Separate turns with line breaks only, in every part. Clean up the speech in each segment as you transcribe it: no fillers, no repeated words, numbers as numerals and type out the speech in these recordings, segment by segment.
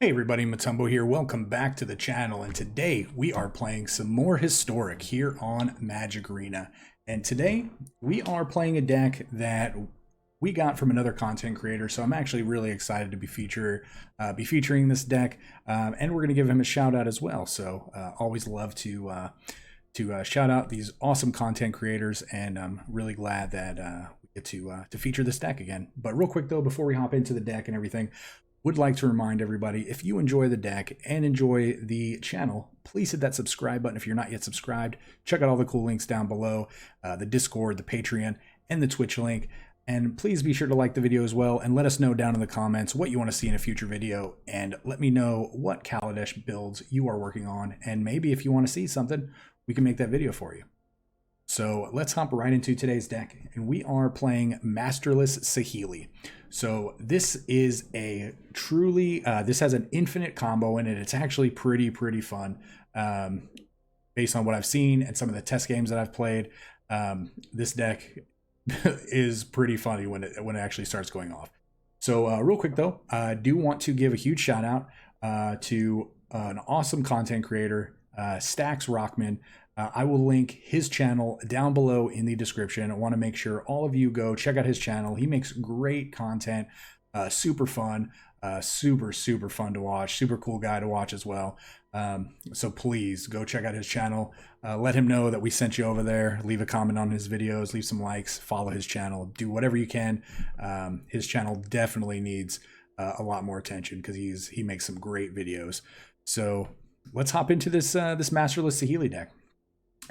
Hey everybody, Matumbo here. Welcome back to the channel, and today we are playing some more Historic here on Magic Arena. And today we are playing a deck that we got from another content creator, so I'm actually really excited to be featuring this deck, and we're going to give him a shout out as well. So always love to shout out these awesome content creators, and I'm really glad that we get to feature this deck again. But real quick though, before we hop into the deck and everything, would like to remind everybody, if you enjoy the deck and enjoy the channel, please hit that subscribe button if you're not yet subscribed. Check out all the cool links down below, the Discord, the Patreon, and the Twitch link. And please be sure to like the video as well, and let us know down in the comments what you want to see in a future video, and let me know what Kaladesh builds you are working on, and maybe if you want to see something, we can make that video for you. So let's hop right into today's deck, and we are playing Masterless Saheeli. So this is a truly, this has an infinite combo in it. It's actually pretty fun based on what I've seen and some of the test games that I've played. This deck is pretty funny when it actually starts going off. So real quick though, I do want to give a huge shout out to an awesome content creator, Staxx Rocman. I will link his channel down below in the description. I want to make sure all of you go check out his channel. He makes great content, super fun, super fun to watch, super cool guy to watch as well. So please go check out his channel. Let him know that we sent you over there. Leave a comment on his videos, leave some likes, follow his channel, do whatever you can. His channel definitely needs a lot more attention because he makes some great videos. So let's hop into this Masterless Saheeli deck.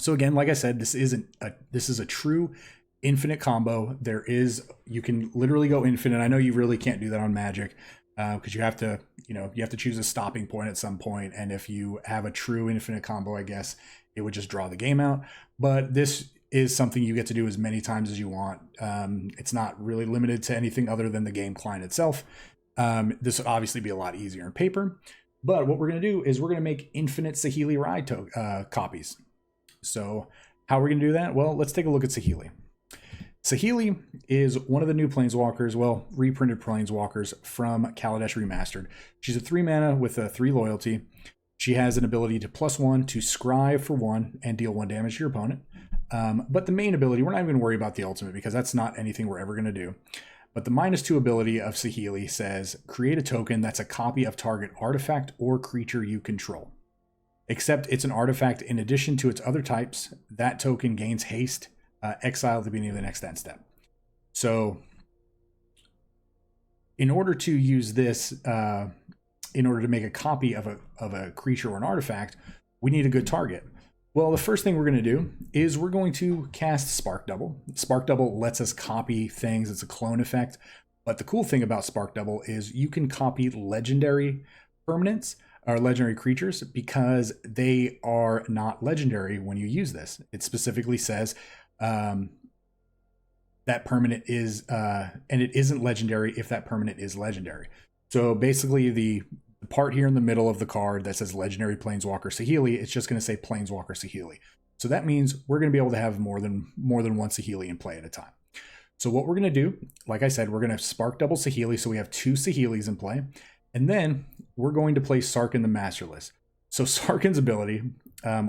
So again, like I said, this is a true infinite combo. You can literally go infinite. I know you really can't do that on Magic because you have to choose a stopping point at some point. And if you have a true infinite combo, I guess it would just draw the game out. But this is something you get to do as many times as you want. It's not really limited to anything other than the game client itself. This would obviously be a lot easier on paper. But what we're going to do is we're going to make infinite Saheeli Rai copies. So how are we going to do that? Well, let's take a look at Saheeli. Saheeli is one of the new planeswalkers, well, reprinted planeswalkers from Kaladesh Remastered. She's a 3 mana with a 3 loyalty. She has an ability to +1 to scry for 1 and deal 1 damage to your opponent. But the main ability, we're not even going to worry about the ultimate because that's not anything we're ever going to do. But the -2 ability of Saheeli says, create a token that's a copy of target artifact or creature you control. Except it's an artifact in addition to its other types. That token gains haste, exile at the beginning of the next end step. So in order to use this, in order to make a copy of a creature or an artifact, we need a good target. Well, the first thing we're going to do is we're going to cast Spark Double. Spark Double lets us copy things. It's a clone effect. But the cool thing about Spark Double is you can copy legendary permanents or legendary creatures because they are not legendary when you use this. It specifically says that permanent is, and it isn't legendary if that permanent is legendary. So basically the part here in the middle of the card that says Legendary Planeswalker Saheeli, it's just going to say Planeswalker Saheeli. So that means we're going to be able to have more than one Saheeli in play at a time. So what we're going to do, like I said, we're going to Spark Double Saheeli, so we have 2 Saheelis in play. And then we're going to play Sarkhan the Masterless. So Sarkhan's ability,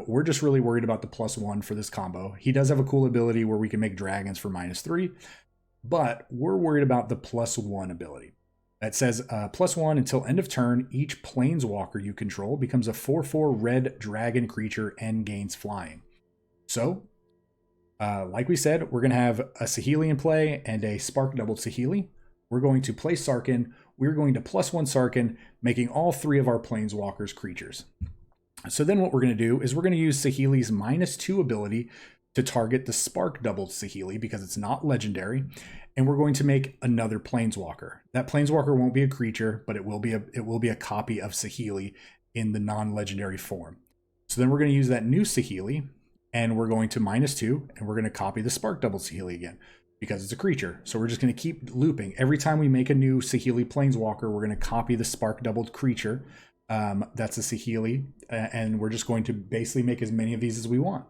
we're just really worried about the +1 for this combo. He does have a cool ability where we can make dragons for -3, but we're worried about the +1 ability. That says +1 until end of turn, each planeswalker you control becomes a 4/4 red dragon creature and gains flying. So, like we said, we're going to have a Saheeli in play and a Spark Double Saheeli. We're going to play Sarkhan. We're going to +1 Sarkhan, making all 3 of our planeswalkers creatures. So then what we're going to do is we're going to use Saheeli's -2 ability to target the Spark Double Saheeli because it's not legendary. And we're going to make another planeswalker. That planeswalker won't be a creature, but it will be a copy of Saheeli in the non-legendary form. So then we're going to use that new Saheeli, and we're going to -2, and we're going to copy the Spark Double Saheeli again because it's a creature. So we're just going to keep looping. Every time we make a new Saheeli planeswalker, we're going to copy the Spark Doubled creature. That's a Saheeli, and we're just going to basically make as many of these as we want.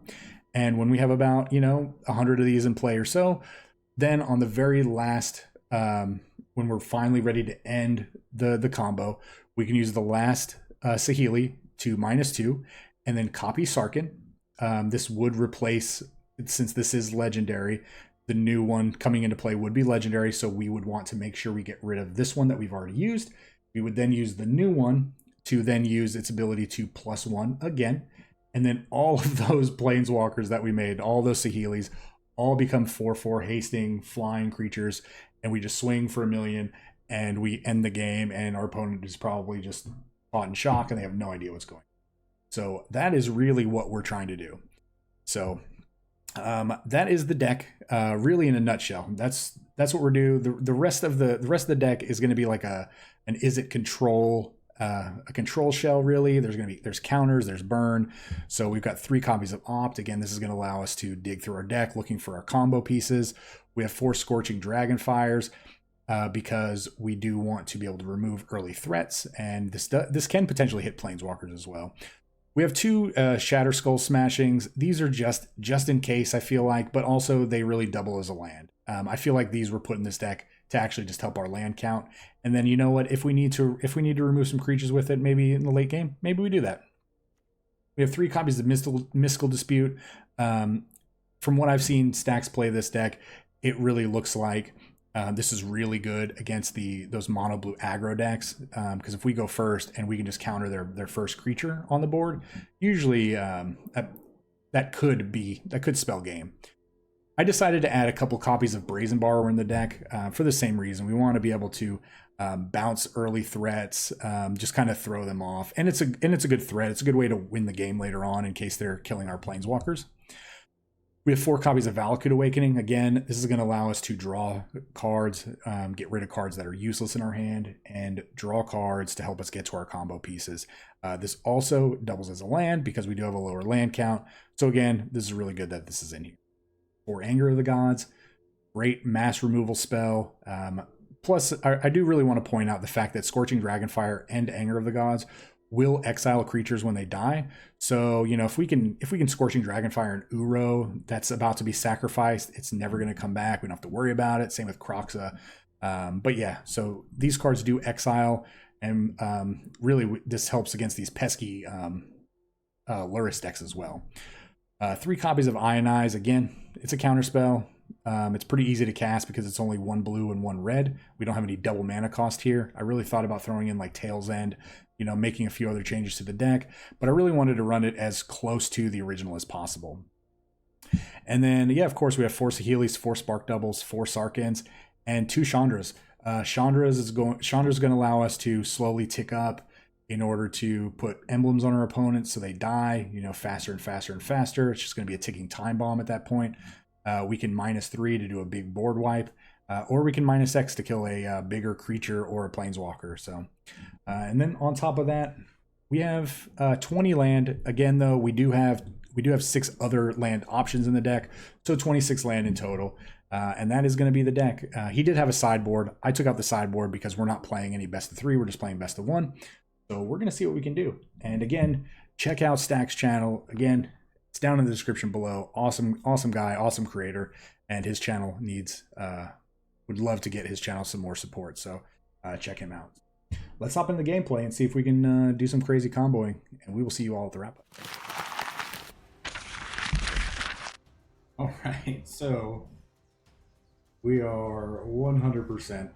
And when we have about 100 of these in play or so, then on the very last when we're finally ready to end the combo, we can use the last Saheeli to -2, and then copy Sarkin. This would replace, since this is legendary, the new one coming into play would be legendary, so we would want to make sure we get rid of this one that we've already used. We would then use the new one to then use its ability to +1 again, and then all of those planeswalkers that we made, all those Saheelis, all become 4/4 hasting flying creatures, and we just swing for 1,000,000, and we end the game, and our opponent is probably just caught in shock, and they have no idea what's going on. So that is really what we're trying to do. So that is the deck, really in a nutshell. That's what we're doing. The rest of the deck is going to be like an Izzet control, a control shell. Really, there's counters, there's burn. So we've got 3 copies of Opt. Again, this is going to allow us to dig through our deck looking for our combo pieces. We have 4 Scorching Dragonfires. Because we do want to be able to remove early threats, and this can potentially hit planeswalkers as well. We have 2 Shatter Skull Smashings. These are just in case, I feel like, but also they really double as a land. I feel like these were put in this deck to actually just help our land count. And then, you know what, if we need to remove some creatures with it, maybe in the late game, maybe we do that. We have 3 copies of Mystical Dispute. From what I've seen Staxx play this deck, it really looks like this is really good against those mono blue aggro decks, because if we go first and we can just counter their first creature on the board, usually that could spell game. I decided to add a couple copies of Brazen Borrower in the deck for the same reason. We want to be able to bounce early threats, just kind of throw them off, and it's a good threat. It's a good way to win the game later on in case they're killing our planeswalkers. We have 4 copies of Valakut Awakening. Again, this is going to allow us to draw cards, get rid of cards that are useless in our hand, and draw cards to help us get to our combo pieces. This also doubles as a land because we do have a lower land count. So again, this is really good that this is in here. For Anger of the Gods, great mass removal spell. Plus, I do really want to point out the fact that Scorching Dragonfire and Anger of the Gods will exile creatures when they die. So, you know, if we can Scorching Dragonfire and Uro that's about to be sacrificed, it's never going to come back. We don't have to worry about it. Same with Kroxa. But yeah, so these cards do exile, and really this helps against these pesky Luris decks as well. 3 copies of Ionize. Again, it's a counter spell. It's pretty easy to cast because it's only 1 blue and 1 red. We don't have any double mana cost here. I really thought about throwing in like Tail's End, you know, making a few other changes to the deck, but I really wanted to run it as close to the original as possible. And then, yeah, of course, we have 4 Saheelis, 4 Spark Doubles, 4 Sarkins, and 2 Chandras. Chandra's going to allow us to slowly tick up in order to put emblems on our opponents so they die, you know, faster and faster and faster. It's just going to be a ticking time bomb at that point. We can -3 to do a big board wipe, or we can -X to kill a bigger creature or a planeswalker. So, and then on top of that, we have 20 land. Again, though, we do have 6 other land options in the deck, so 26 land in total. And that is going to be the deck. He did have a sideboard. I took out the sideboard because we're not playing any best of 3. We're just playing best of 1. So we're going to see what we can do. And again, check out Staxx channel. Again, it's down in the description below. Awesome guy, awesome creator, and his channel would love to get his channel some more support. So check him out. Let's hop in the gameplay and see if we can do some crazy comboing, and we will see you all at the wrap up. All right, so we are 100%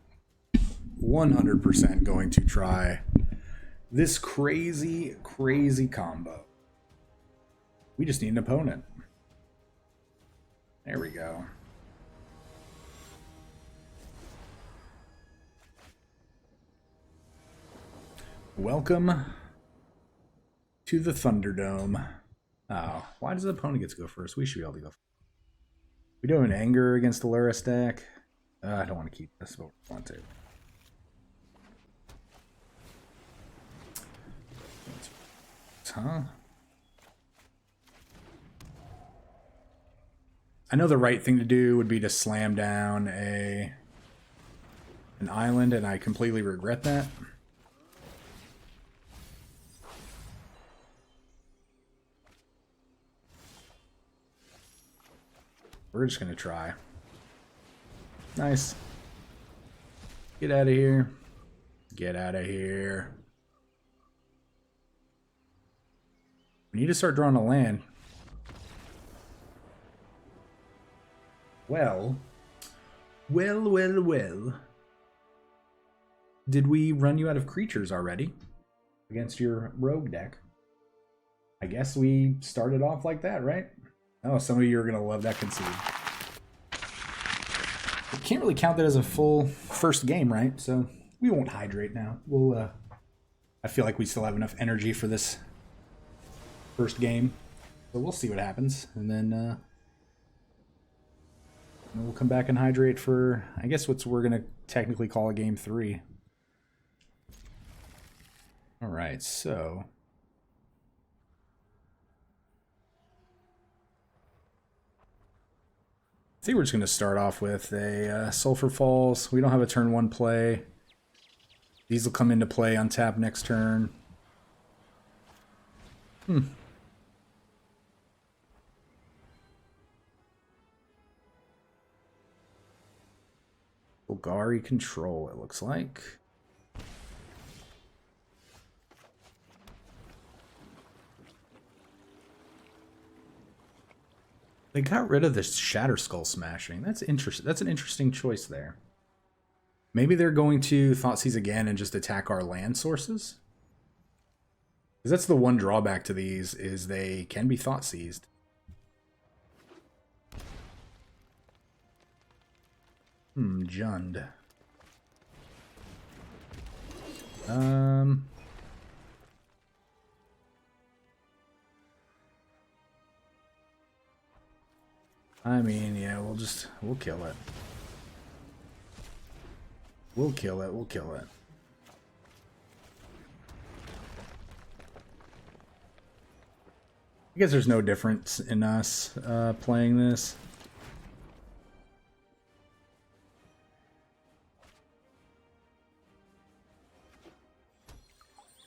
going to try this crazy combo. We just need an opponent. There we go. Welcome to the Thunderdome. Oh, why does the opponent get to go first? We should be able to go first. We do have an Anger against the Luris deck. I don't want to keep this, but we want to. Huh? I know the right thing to do would be to slam down an island, and I completely regret that. We're just going to try. Nice. Get out of here. Get out of here. We need to start drawing a land. Well. Did we run you out of creatures already? Against your rogue deck? I guess we started off like that, right? Oh, some of you are going to love that concede. I can't really count that as a full first game, right? So we won't hydrate now. We'll, I feel like we still have enough energy for this first game. So we'll see what happens. And then we'll come back and hydrate for, I guess, what we're going to technically call a game 3. All right, so... I think we're just going to start off with a Sulfur Falls. We don't have a turn 1 play. These will come into play on tap next turn. Golgari Control, it looks like. They got rid of this Shatter Skull Smashing. That's interesting. That's an interesting choice there. Maybe they're going to Thoughtseize again and just attack our land sources? Because that's the one drawback to these, is they can be Thoughtseized. Jund. I mean, yeah, we'll kill it. We'll kill it, we'll kill it. I guess there's no difference in us playing this.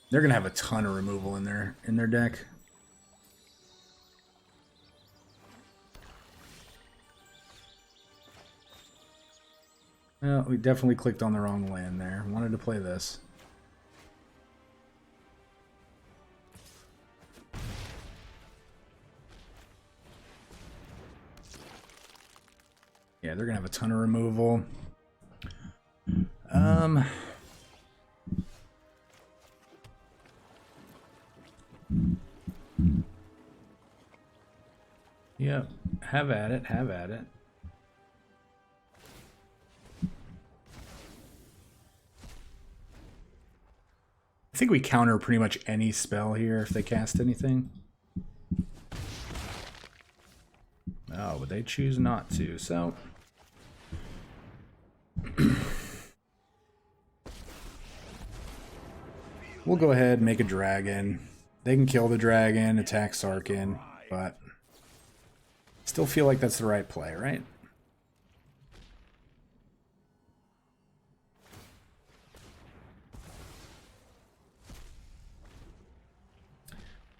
They're gonna have a ton of removal in their deck. Well, we definitely clicked on the wrong land there. Wanted to play this. Yeah, they're gonna have a ton of removal. Yep, have at it, have at it. I think we counter pretty much any spell here if they cast anything. Oh, but they choose not to, so... we'll go ahead and make a dragon. They can kill the dragon, attack Sarkin, but... still feel like that's the right play, right?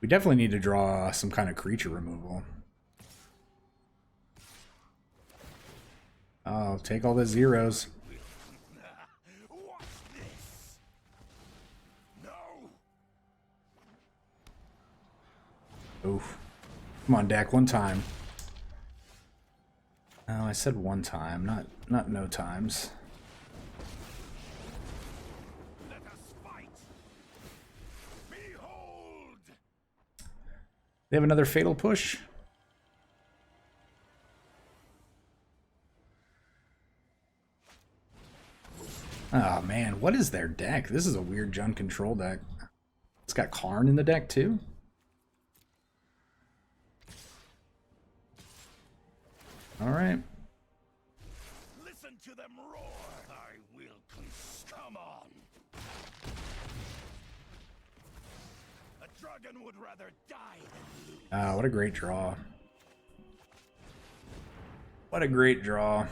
We definitely need to draw some kind of creature removal. Oh, take all the zeros. Oof. Come on, Dak, one time. Oh, I said one time, not no times. They have another Fatal Push. Oh man, what is their deck? This is a weird Jund control deck. It's got Karn in the deck too. All right.
Listen to them roar. I will please. Come on. A dragon would rather die than lose.
Ah, what a great draw. What a great draw.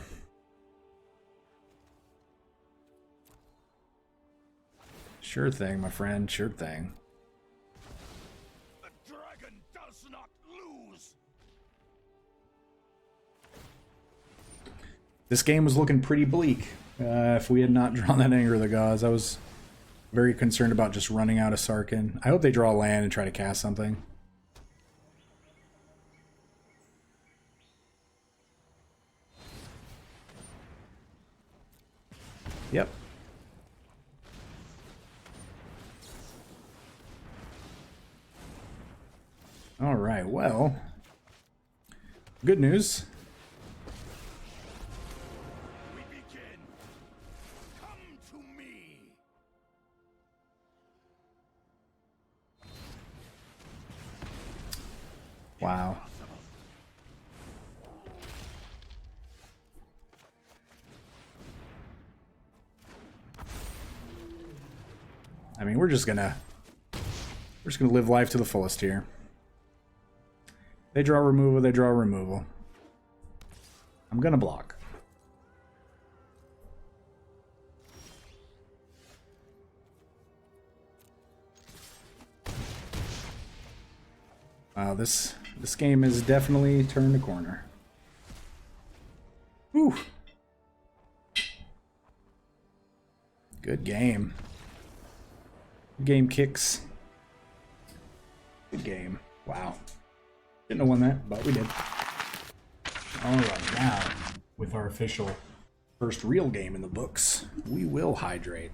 Sure thing, my friend. Sure thing.
The dragon does not lose.
This game was looking pretty bleak. If we had not drawn that Anger of the Gods, I was very concerned about just running out of Sarkin. I hope they draw land and try to cast something. Yep. All right, well, good news.
We begin. Come to me.
Wow. I mean, we're just gonna live life to the fullest here. They draw removal, they draw removal. I'm gonna block. Wow, this game has definitely turned the corner. Whew. Good game. Good game, Kicks. Good game. Wow. Didn't have won that, but we did. Alright, now, with our official first real game in the books, we will hydrate.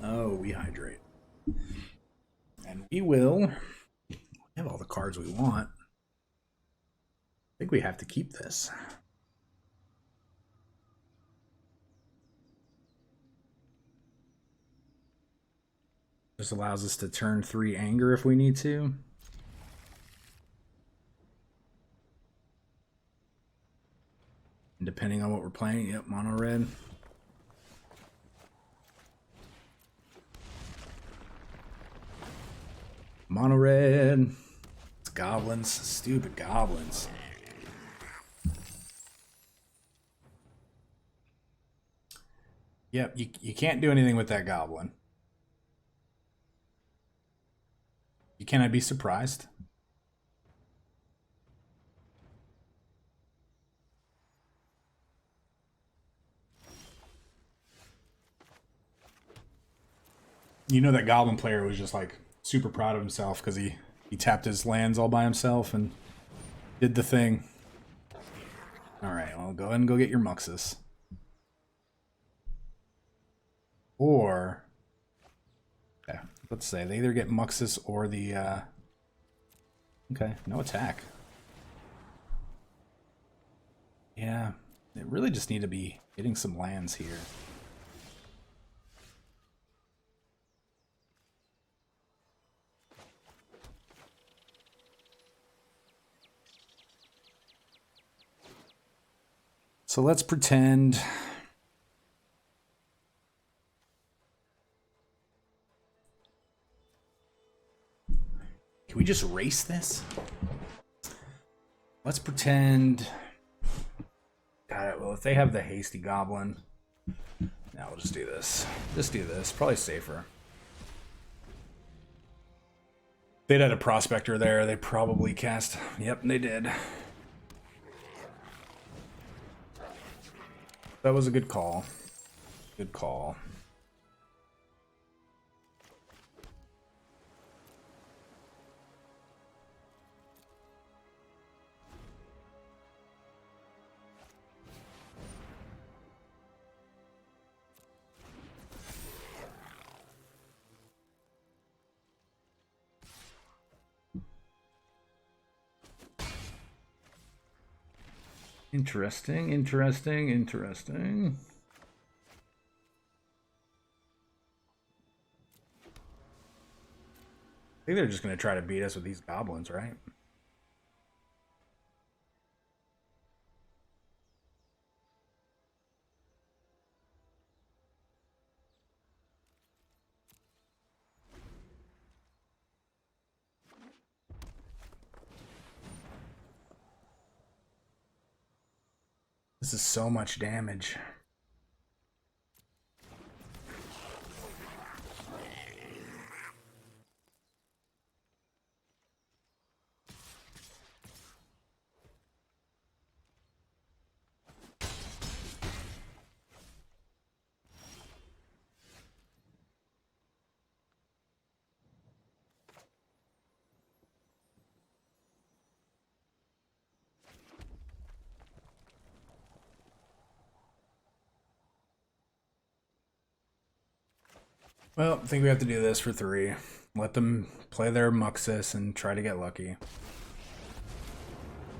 Oh, we hydrate. And we will have all the cards we want. I think we have to keep this. This allows us to turn 3 anger if we need to. And depending on what we're playing, yep, mono red. Mono red. It's goblins. Stupid goblins. Yep, you can't do anything with that goblin. Can I be surprised? You know that goblin player was just like super proud of himself because he tapped his lands all by himself and did the thing. Alright, well, go ahead and go get your Muxus. Or, yeah, let's say they either get Muxus or the, okay, no attack. Yeah, they really just need to be getting some lands here. So let's pretend... Can we just race this? Let's pretend... God, well, if they have the hasty goblin... Now we'll just do this. Just do this. Probably safer. If they'd had a prospector there, they probably cast... Yep, they did. That was a good call. Good call. Interesting, interesting, interesting. I think they're just going to try to beat us with these goblins, right? This is so much damage. Well, I think we have to do this for 3. Let them play their Muxus and try to get lucky.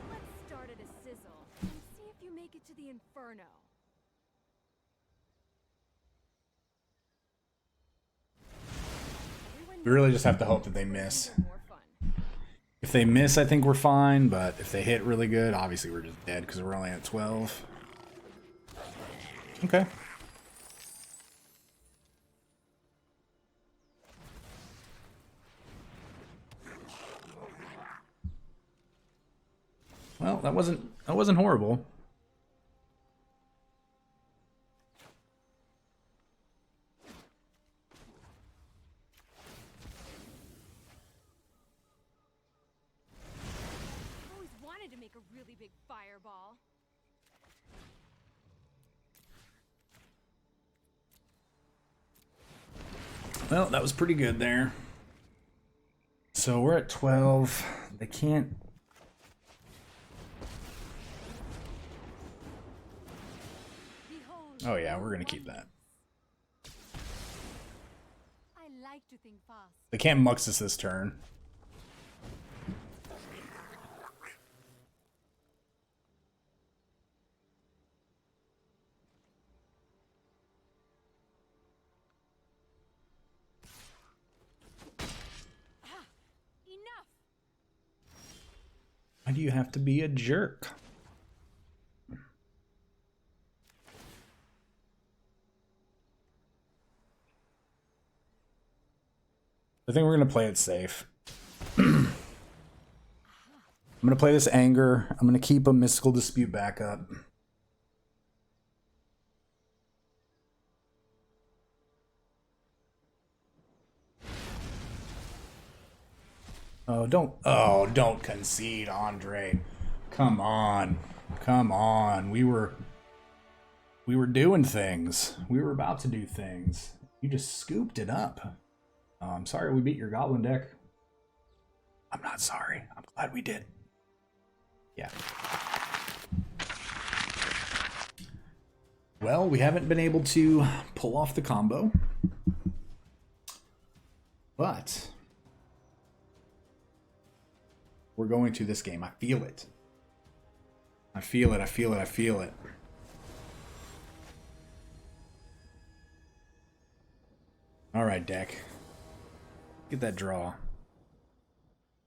Let's start at a sizzle and see if you make it to the inferno.
We really just have to hope that they miss.
More fun.
If they miss, I think we're fine, but if they hit really good, obviously we're just dead because we're only at 12. Okay. Well, that wasn't horrible.
I've always wanted to make a really big fireball.
Well, that was pretty good there. So we're at 12. They can't.
Behold,
Oh yeah, we're gonna keep that.
I like to think fast.
They can't Mux us this turn.
Enough!
Why do you have to be a jerk? I think we're gonna play it safe. I'm gonna play this anger. I'm gonna keep a mystical dispute backup. Don't concede, Andre. Come on. Come on. We were doing things. We were about to do things. You just scooped it up. I'm sorry we beat your goblin deck. I'm not sorry. I'm glad we did. Yeah. Well, we haven't been able to pull off the combo. But we're going to this game. I feel it. I feel it. I feel it. I feel it. All right, deck. Get that draw.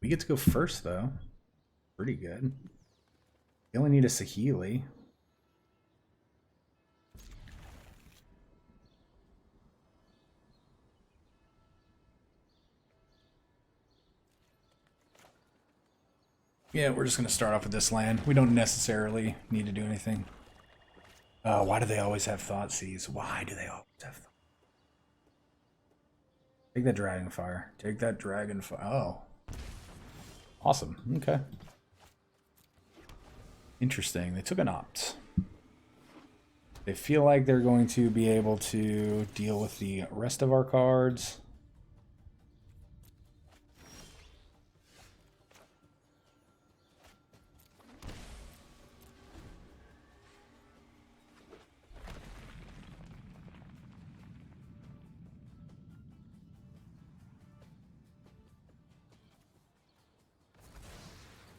We get to go first, though. Pretty good. You only need a Saheeli. Yeah, we're just going to start off with this land. We don't necessarily need to do anything. Why do they always have Thoughtseize? Why do they always have Thoughtseize? Take that Dragonfire. Take that Dragonfire. Oh. Awesome. Okay. Interesting. They took an opt. They feel like they're going to be able to deal with the rest of our cards.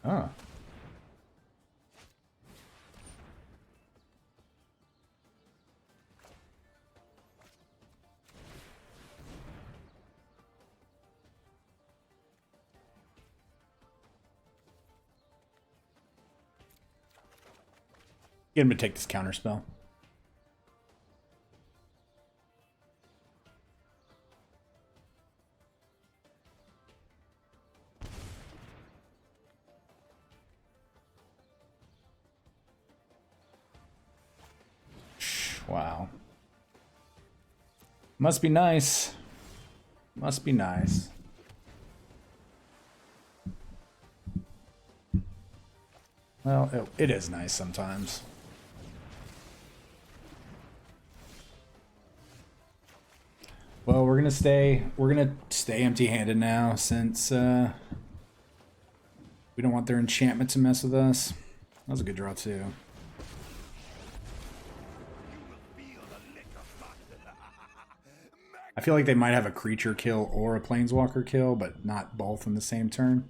Oh. Get him to take this counter spell. Wow. Must be nice. Must be nice. Well, it is nice sometimes. Well, we're gonna stay empty-handed now since we don't want their enchantment to mess with us. That was a good draw too. I feel like they might have a creature kill or a planeswalker kill, but not both in the same turn.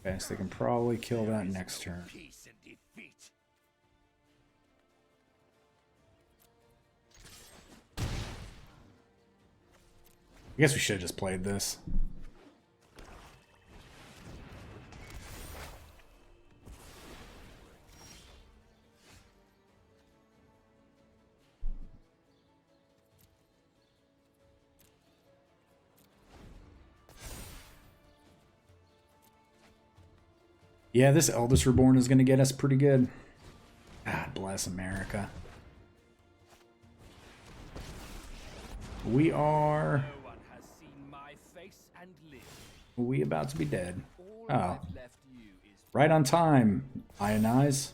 Okay, so they can probably kill that next turn.
Peace and defeat.
I guess we should have just played this. Yeah, this Eldest Reborn is going to get us pretty good. God bless America. We are...
No one has seen my face and lived.
We about to be dead.
All
Oh.
I've left you is
Right on time, Ionize.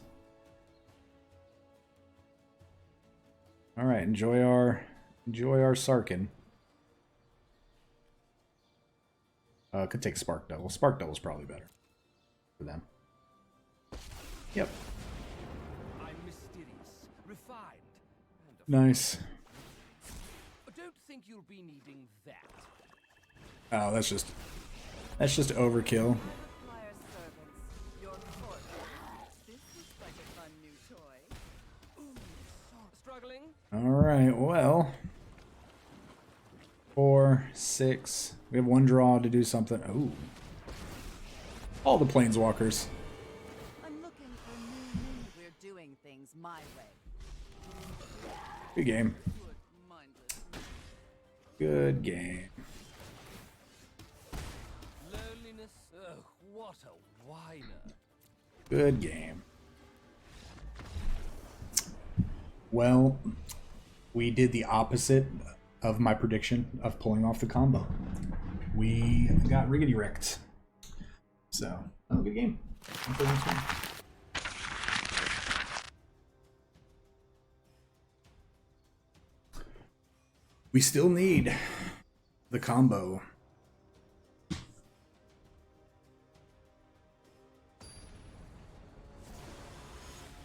Alright, enjoy our Sarkin. Could take Spark Devil. Spark Devil's probably better for them. Yep.
I'm mysterious, refined, and
Nice.
I don't think you'll be needing that.
Oh, that's just overkill.
Flyers servants, your court. This looks like a fun new toy.
Struggling?
Alright, well. 4, 6. We have one draw to do something. Ooh. All the planeswalkers.
I'm looking for new. We're doing things my way.
Good game.
Good, mindless.
Good game.
Loneliness? Ugh, what a whiner.
Good game. Well, we did the opposite of my prediction of pulling off the combo. We got riggedy wrecked. So, oh, good game. We still need the combo.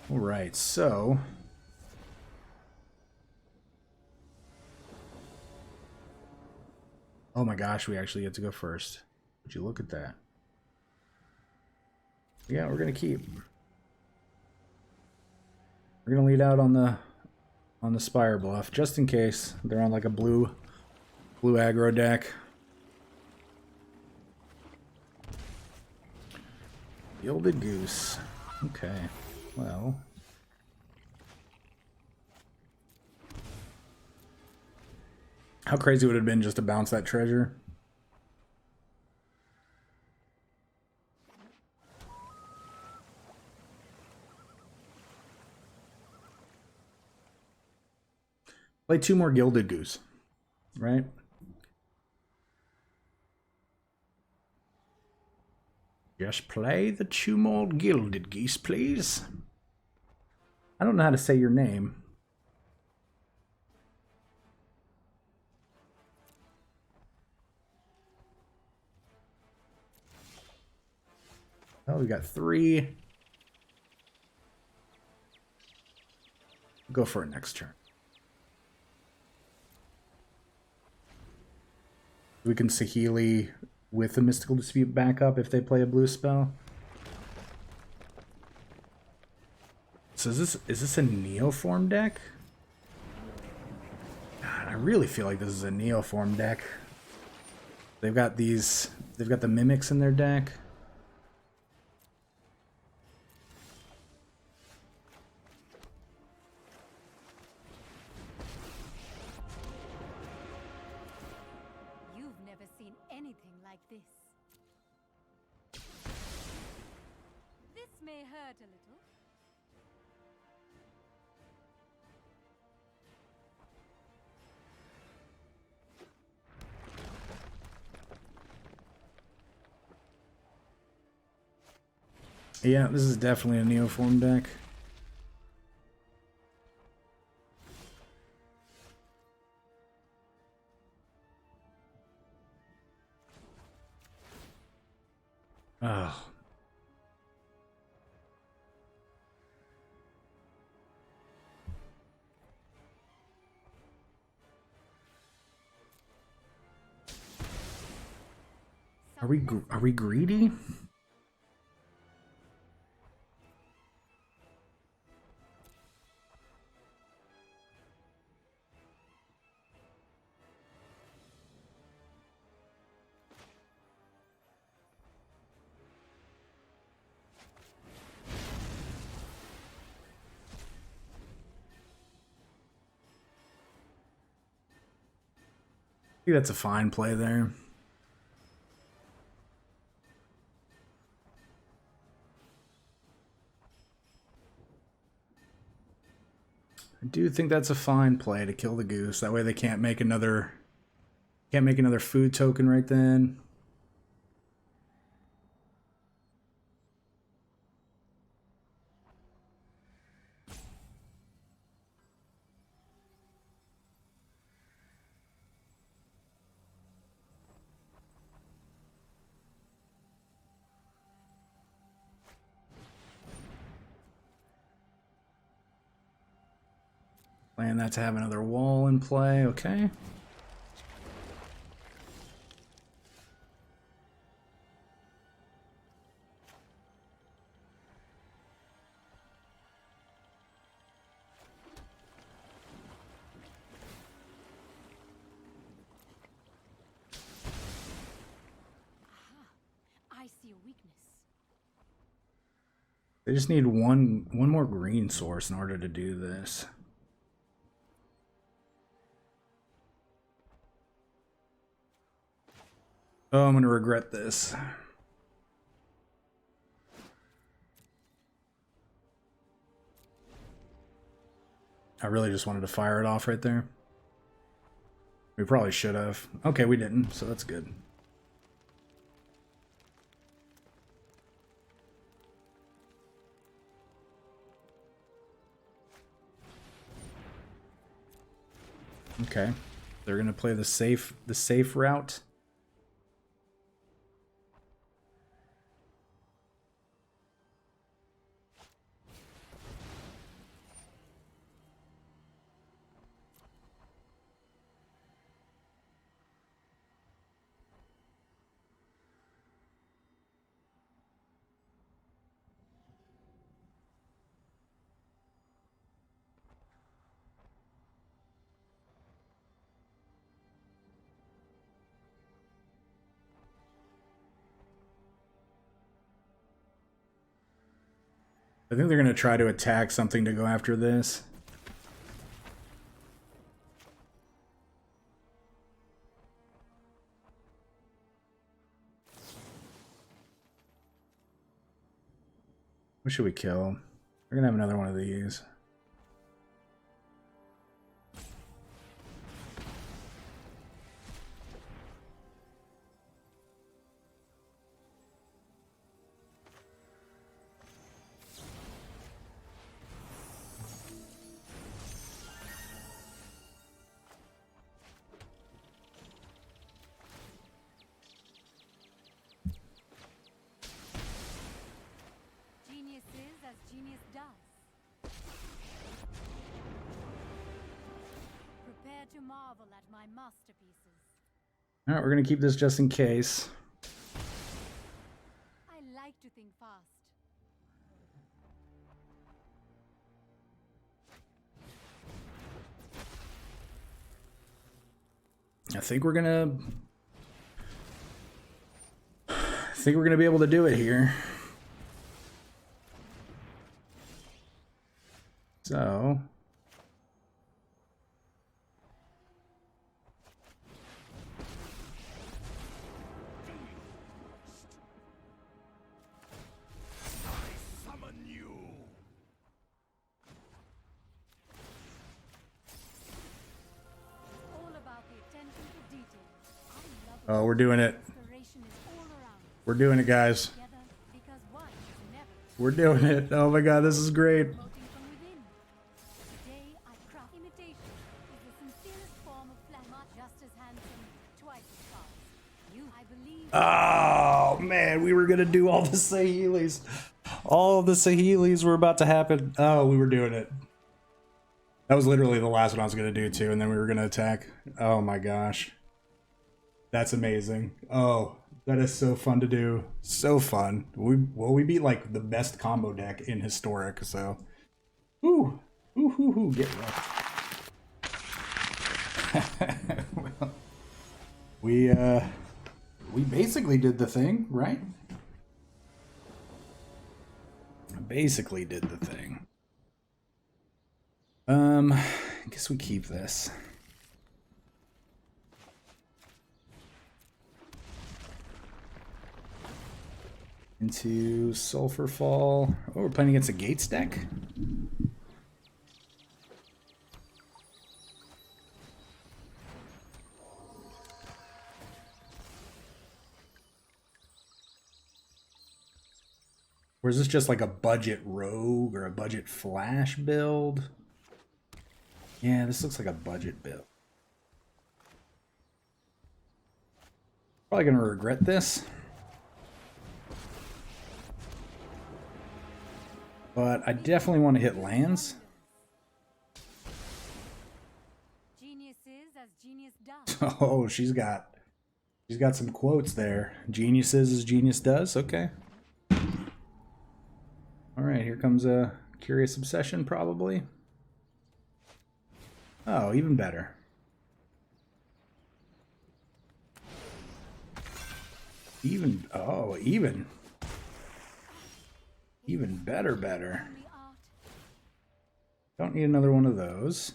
All right, so oh my gosh, we actually get to go first. Would you look at that? Yeah, we're gonna keep. We're gonna lead out on the Spire Bluff, just in case they're on like a blue aggro deck. Gilded Goose. Okay. Well. How crazy would it have been just to bounce that treasure? Play 2 more Gilded Goose, right? Just play the 2 more Gilded Geese, please. I don't know how to say your name. Oh, we got 3. Go for it next turn. We can Saheeli with a Mystical Dispute backup if they play a blue spell. So is this a Neoform deck? God, I really feel like this is a Neoform deck. They've got the Mimics in their deck.
You've never seen anything like this. This may hurt a little.
Yeah, this is definitely a Neoform deck. Oh. Are we greedy? I think that's a fine play there. I do think that's a fine play to kill the goose. That way they can't make another food token right then. Plan that to have another wall in play, okay.
I see a weakness.
They just need one more green source in order to do this. Oh, I'm gonna regret this. I really just wanted to fire it off right there. We probably should have. Okay, we didn't, so that's good. Okay, they're gonna play the safe route. I think they're going to try to attack something to go after this. What should we kill? We're going to have another one of these.
Genius does. Prepare to marvel at my masterpieces.
All right, we're going to keep this just in case.
I like to think fast.
I think we're gonna be able to do it here. So oh, we're doing it. We're doing it, guys. We're doing it. Oh my god, this is great. Oh man, we were gonna do all the Saheelis. All of the Saheelis were about to happen. Oh, we were doing it. That was literally the last one I was gonna do too, and then we were gonna attack. Oh my gosh. That's amazing. Oh, That is so fun to do. So fun. We beat like the best combo deck in historic, so ooh, get wrecked. Well, we basically did the thing, right? Basically did the thing. I guess we keep this. Into Sulfur Fall. Oh, we're playing against a Gates deck? Or is this just like a budget rogue or a budget flash build? Yeah, this looks like a budget build. Probably gonna regret this. But I definitely want to hit lands.
Genius is as genius does.
Oh, she's got some quotes there. Genius is as genius does. Okay. All right, here comes a Curious Obsession, probably. Oh, even better. Even better. Don't need another one of those.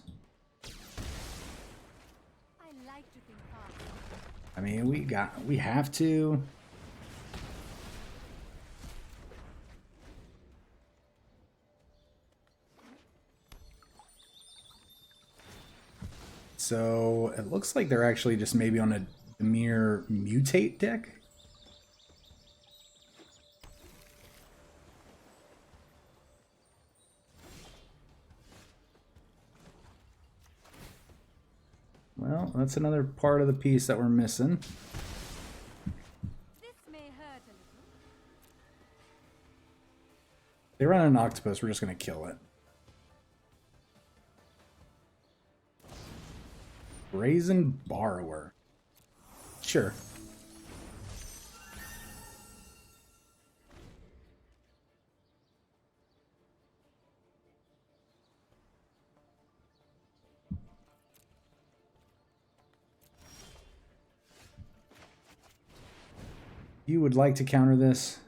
I like to think fast.
I mean, we have to. So it looks like they're actually just maybe on a mere mutate deck. Well, that's another part of the piece that we're missing.
This may hurt a little.
They run an octopus, we're just gonna kill it. Brazen Borrower. Sure. You would like to counter this?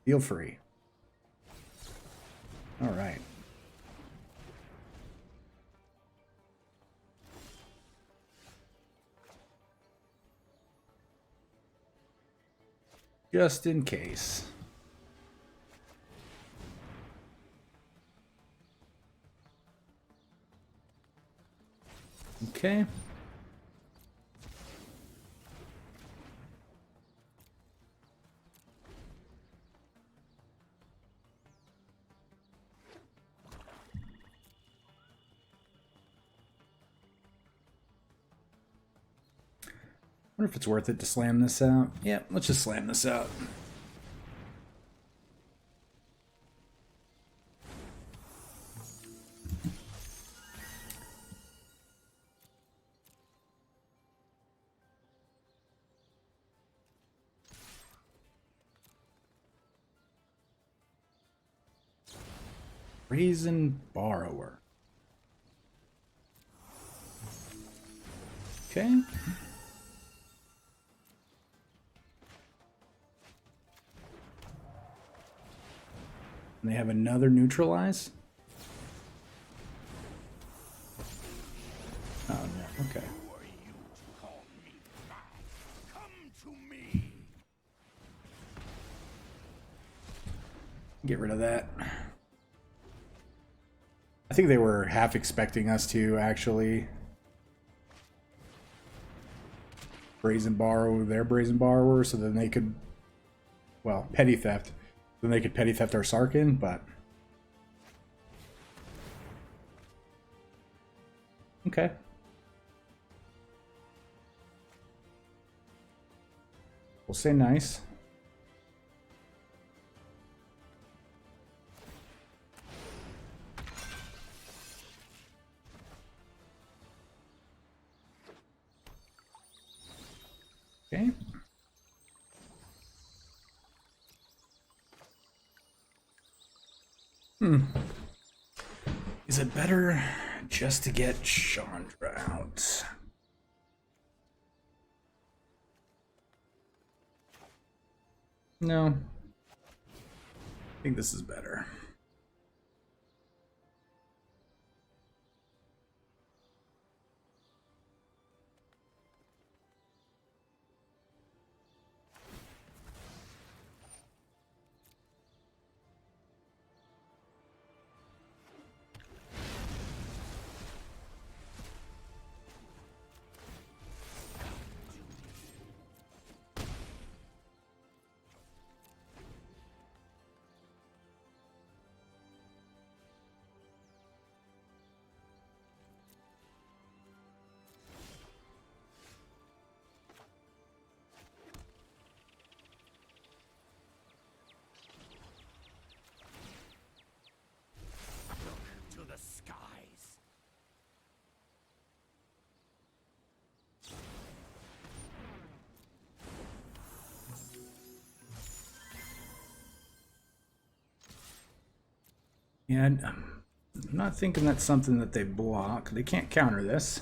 Feel free. All right. Just in case. Okay. I wonder if it's worth it to slam this out. Yeah, let's just slam this out. Brazen Borrower. Okay. And they have another neutralize? Oh no, okay.
Who are you to call me back? Come to me.
Get rid of that. I think they were half expecting us to actually brazen borrow their brazen borrower so then they could, well, petty theft. Then they could petty theft our Sarkin, but okay. We'll say nice. Okay. Is it better just to get Chandra out? No. I think this is better.
To the skies.
Yeah, I'm not thinking that's something that they block. They can't counter this.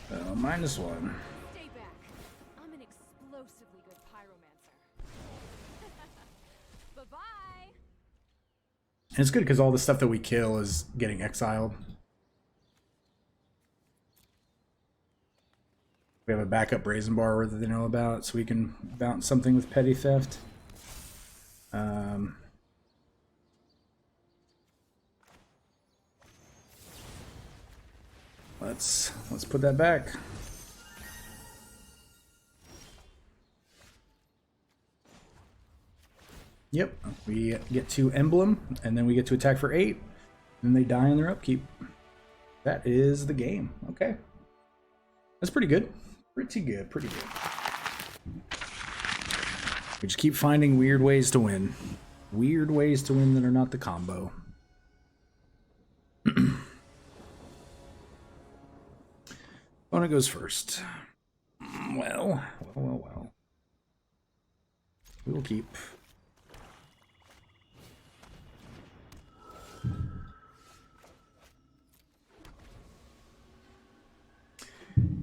So, -1.
Stay back. I'm an explosively good pyromancer. Bye-bye.
And it's good because all the stuff that we kill is getting exiled. We have a backup brazen bar that they know about, so we can bounce something with petty theft. Let's put that back. Yep, we get to emblem, and then we get to attack for 8, and they die in their upkeep. That is the game. Okay, that's pretty good. Pretty good. Pretty good. We just keep finding weird ways to win. Weird ways to win that are not the combo. Opponent goes first. Well. We will keep.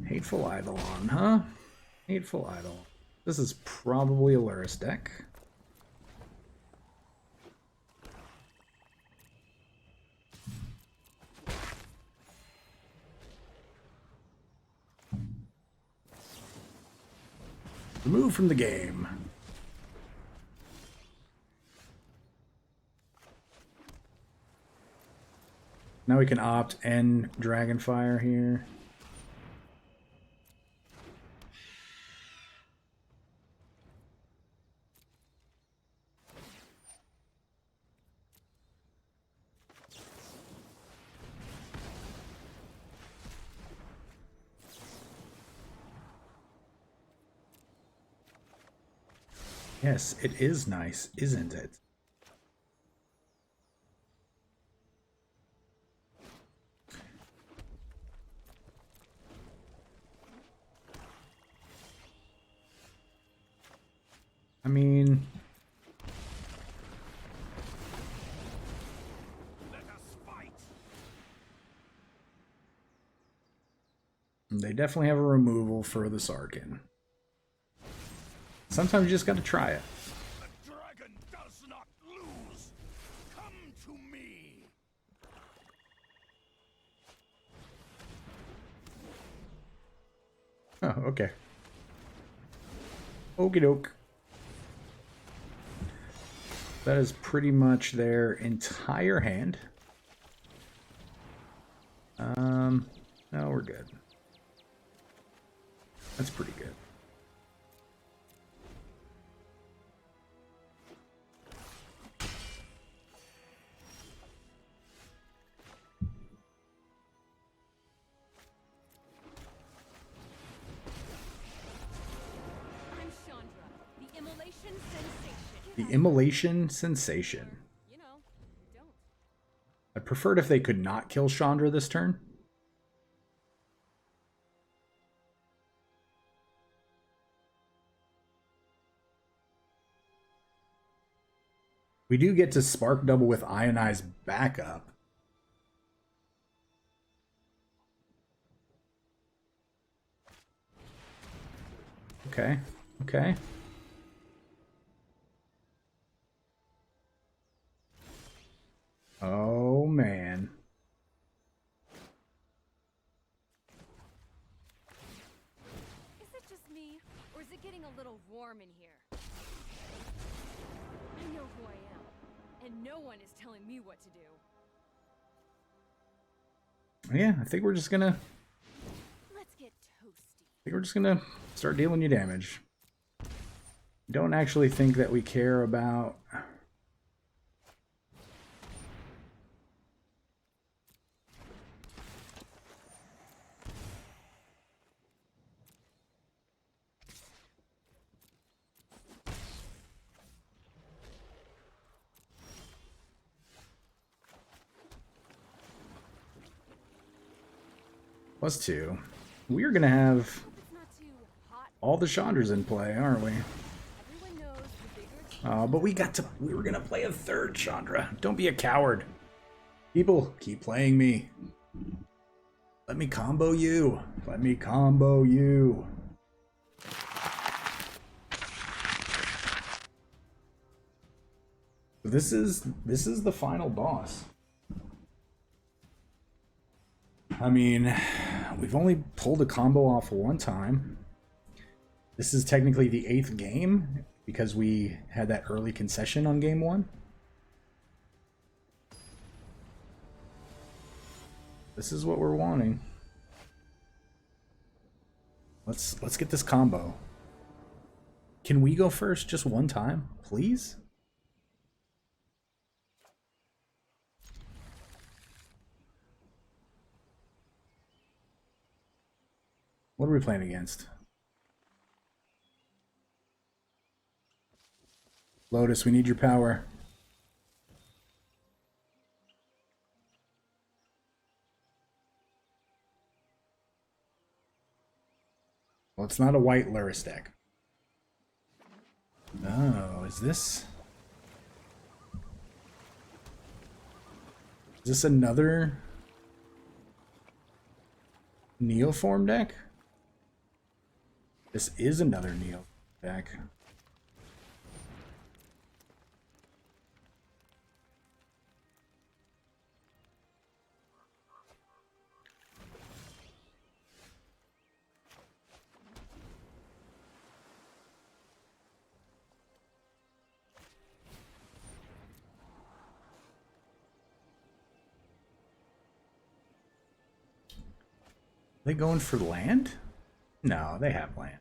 Hateful Eidolon, huh? Hateful Eidolon. This is probably a Luris deck. Remove from the game. Now we can opt end Dragonfire here. Yes, it is nice, isn't it? I mean,
Let us fight.
they definitely have a removal for the Sarkin. Sometimes you just gotta try it.
The dragon does not lose. Come to me.
Oh, okay. Okie doke. That is pretty much their entire hand. No, we're good. That's pretty good.
I'm Chandra, the immolation sensation.
The Immolation Sensation.
You know, don't.
I preferred if they could not kill Chandra this turn. We do get to spark double with ionized backup. Okay, okay. Oh, man.
Is it just me, or is it getting a little warm in here? I know who I am, and no one is telling me what to do.
Yeah, I think we're just gonna...
Let's get toasty.
I think we're just gonna start dealing you damage. Don't actually think that we care about... +2. We're gonna have
Hope it's not too hot.
all the Chandras in play, aren't we?
Everyone knows the bigger
But we were gonna play a third Chandra. Don't be a coward. People, keep playing me. Let me combo you. Let me combo you. This is the final boss. I mean, we've only pulled a combo off one time. This is technically the 8th game because we had that early concession on game 1. This is what we're wanting. Let's get this combo. Can we go first just one time, please? What are we playing against? Lotus, we need your power. Well, it's not a white Luris deck. Oh, is this another Neoform deck? This is another Neo deck. They going for land? No, they have land.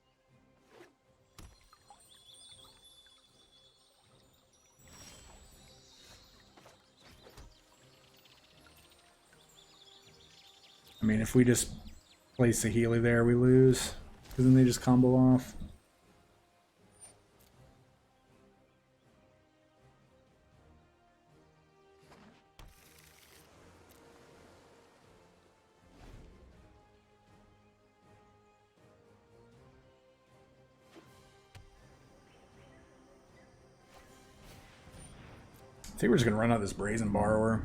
I mean, if we just play Saheeli there, we lose. Because then they just combo off. I think we're just going to run out this Brazen Borrower.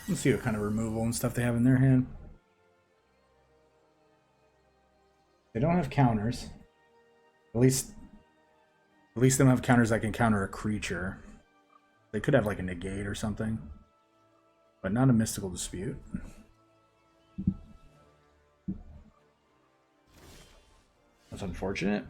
Let's see what kind of removal and stuff they have in their hand. They don't have counters. At least they don't have counters that can counter a creature. They could have like a negate or something. But not a mystical dispute. That's unfortunate.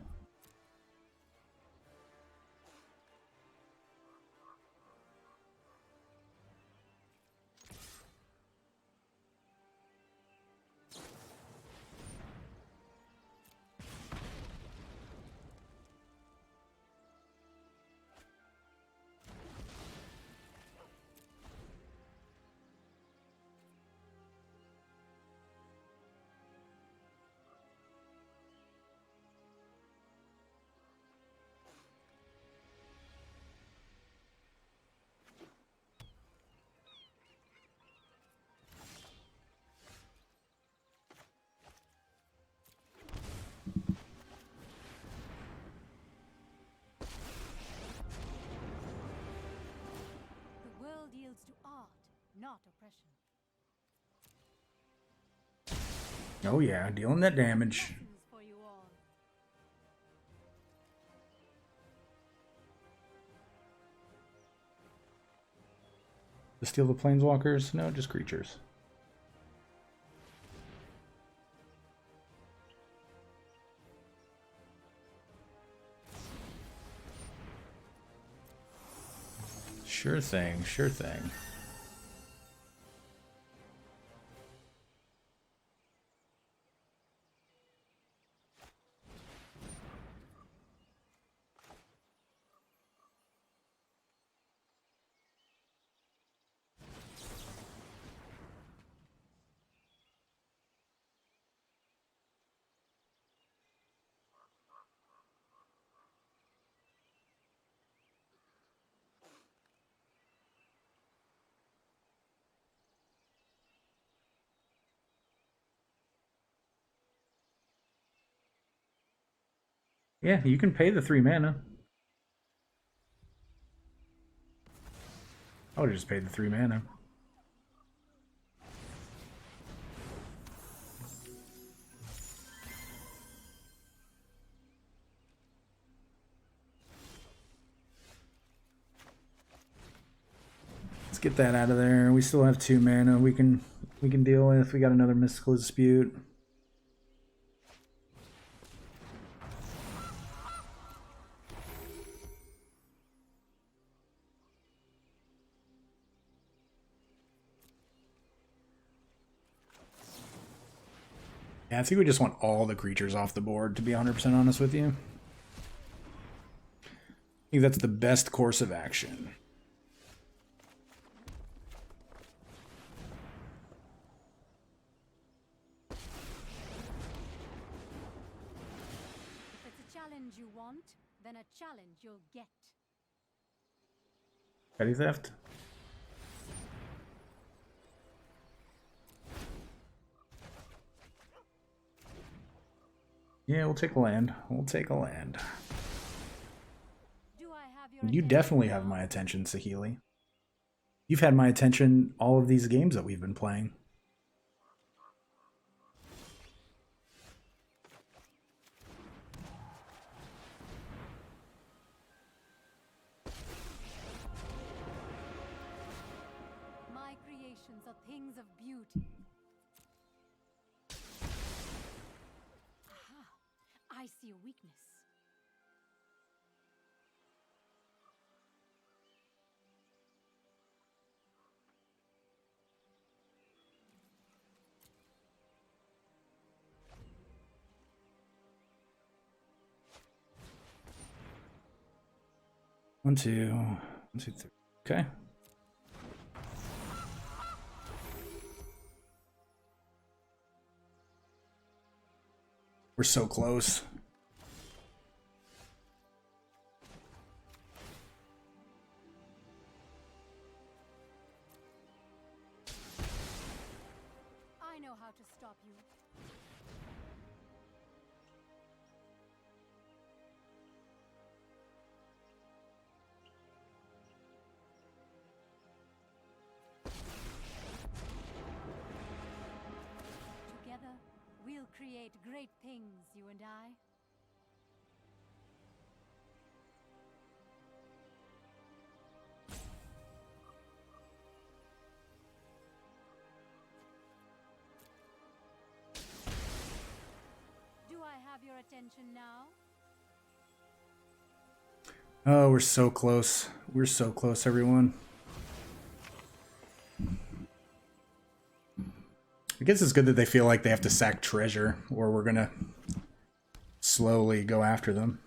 discretion.
Oh yeah, dealing that damage.
Lessons for you all.
To steal the planeswalkers? No, just creatures. Sure thing, sure thing. Yeah, you can pay the 3 mana. I would have just paid the 3 mana. Let's get that out of there. We still have 2 mana we can deal with. We got another Mystical Dispute. Yeah, I think we just want all the creatures off the board, to be 100% honest with you. I think that's the best course of action.
If it's a challenge you want, then a challenge you'll get.
Petty Theft? Yeah, we'll take a land. We'll take a land.
Do I have your
You
attention
definitely have
now?
my attention, Saheeli. You've had my attention all of these games that we've been playing.
My creations are things of beauty. Aha! I see a weakness.
One, two, three. Okay. We're so close.
I know how to stop you. Together, we'll create great things, you and I. Do I have your attention now?
Oh, we're so close. We're so close, everyone. I guess it's good that they feel like they have to sack treasure, or we're gonna slowly go after them.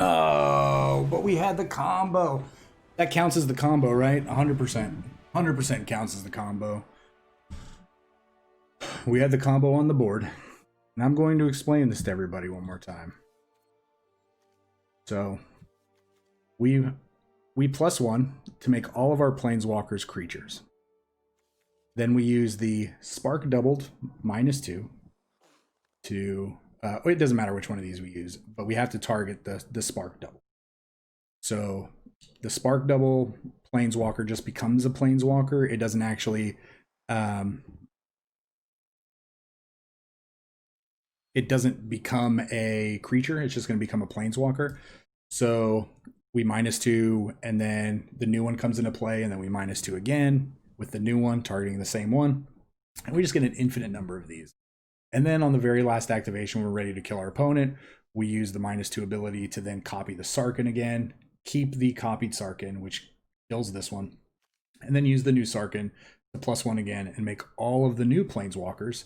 Oh, but we had the combo. That counts as the combo, right? 100%. 100% counts as the combo. We had the combo on the board. And I'm going to explain this to everybody one more time. So, we +1 to make all of our planeswalkers creatures. Then we use the Spark doubled -2 to, it doesn't matter which one of these we use, but we have to target the Spark Double. So the Spark Double Planeswalker just becomes a Planeswalker. It doesn't actually, it doesn't become a creature. It's just going to become a Planeswalker. So we -2, and then the new one comes into play, and then we -2 again with the new one targeting the same one. And we just get an infinite number of these. And then on the very last activation, we're ready to kill our opponent. We use the -2 ability to then copy the Sarkhan again, keep the copied Sarkhan, which kills this one, and then use the new Sarkhan to +1 again and make all of the new Planeswalkers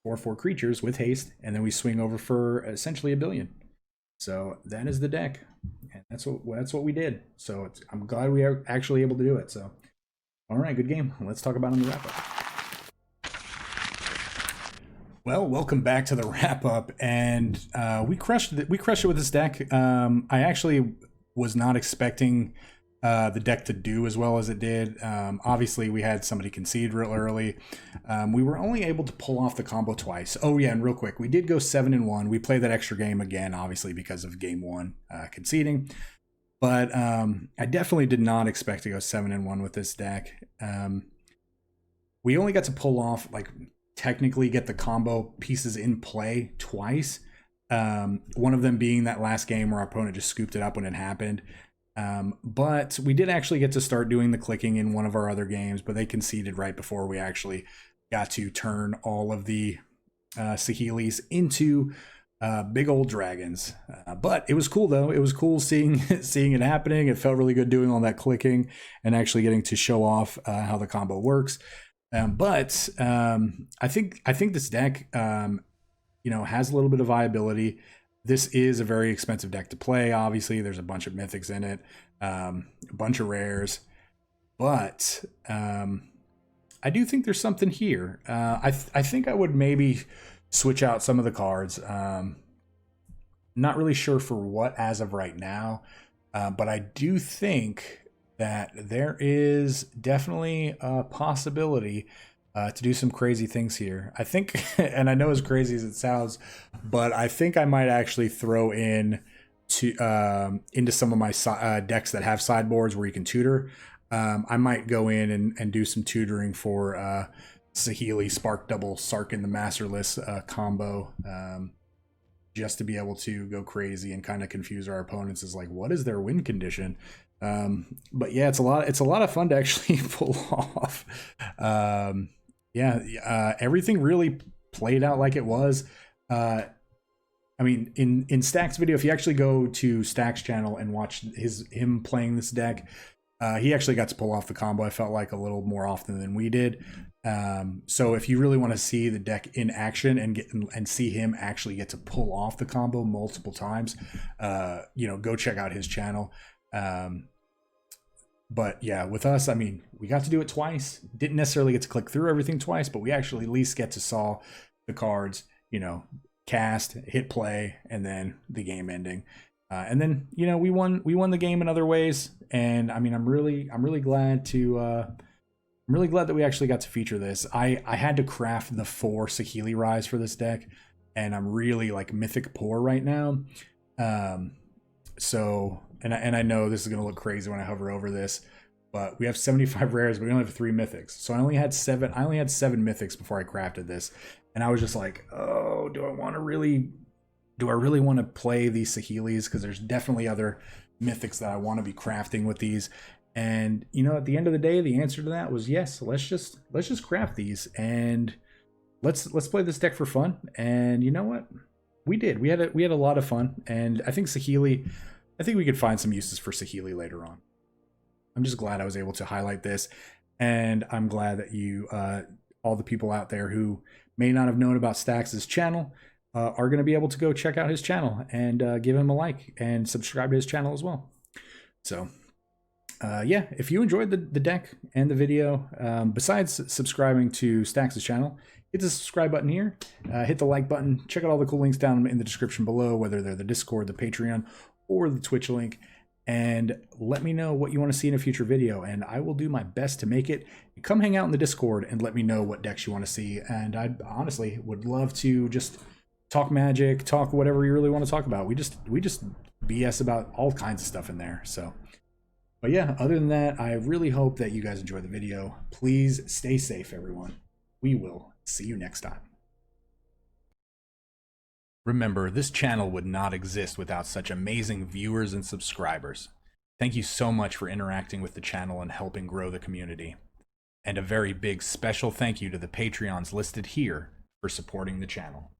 4/4 creatures with haste, and then we swing over for essentially 1 billion. So that is the deck, and that's what we did. So I'm glad we are actually able to do it. So, all right, good game. Let's talk about it in the wrap up. Well, welcome back to the wrap up, and we crushed it. We crushed it with this deck. I actually was not expecting the deck to do as well as it did. Obviously, we had somebody concede real early. We were only able to pull off the combo twice. Oh yeah, and real quick, we did go 7-1. We played that extra game again, obviously because of game 1 conceding. But I definitely did not expect to go 7-1 with this deck. We only got to pull off, like, technically get the combo pieces in play twice. One of them being that last game where our opponent just scooped it up when it happened. But we did actually get to start doing the clicking in one of our other games, but they conceded right before we actually got to turn all of the Saheelis into big old dragons. But it was cool though. It was cool seeing it happening. It felt really good doing all that clicking and actually getting to show off how the combo works. But I think this deck, has a little bit of viability. This is a very expensive deck to play. Obviously, there's a bunch of mythics in it, a bunch of rares, but I do think there's something here. I think I would maybe switch out some of the cards. Not really sure for what as of right now, but I do think that there is definitely a possibility to do some crazy things here. I think, and I know as crazy as it sounds, but I think I might actually throw in into some of my decks that have sideboards where you can tutor. I might go in and do some tutoring for Saheeli Spark Double Sarkhan the Masterless combo, just to be able to go crazy and kind of confuse our opponents. Is like, what is their win condition? But yeah, it's a lot of fun to actually pull off. Everything really played out like it was. I mean, in Staxx video, if you actually go to Staxx channel and watch him playing this deck, he actually got to pull off the combo, I felt like, a little more often than we did. So if you really want to see the deck in action and see him actually get to pull off the combo multiple times, go check out his channel. But yeah, with us, I mean, we got to do it twice. Didn't necessarily get to click through everything twice, but we actually at least get to saw the cards, cast, hit play, and then the game ending. And then, we won the game in other ways. And I mean, I'm really glad that we actually got to feature this. I had to craft the 4 Saheeli Rais for this deck, and I'm really like mythic poor right now. So, and I know this is going to look crazy when I hover over this, but we have 75 rares, but we only have 3 mythics. So I only had 7 mythics before I crafted this. And I was just like, oh, do I really want to play these Saheelis? Because there's definitely other mythics that I want to be crafting with these. And, at the end of the day, the answer to that was yes. Let's just craft these and let's play this deck for fun. And you know what? We did. We had a lot of fun. And I think we could find some uses for Saheeli later on. I'm just glad I was able to highlight this, and I'm glad that you, all the people out there who may not have known about Staxx's channel, are going to be able to go check out his channel and give him a like and subscribe to his channel as well. So, if you enjoyed the deck and the video, besides subscribing to Staxx's channel, hit the subscribe button here, hit the like button, check out all the cool links down in the description below, whether they're the Discord, the Patreon, or the Twitch link, and let me know what you want to see in a future video, and I will do my best to make it. Come hang out in the Discord and let me know what decks you want to see, and I honestly would love to just talk magic, talk whatever you really want to talk about. We just BS about all kinds of stuff in there. So, but yeah, other than that, I really hope that you guys enjoy the video. Please stay safe, everyone. We will see you next time. Remember, this channel would not exist without such amazing viewers and subscribers. Thank you so much for interacting with the channel and helping grow the community. And a very big special thank you to the Patreons listed here for supporting the channel.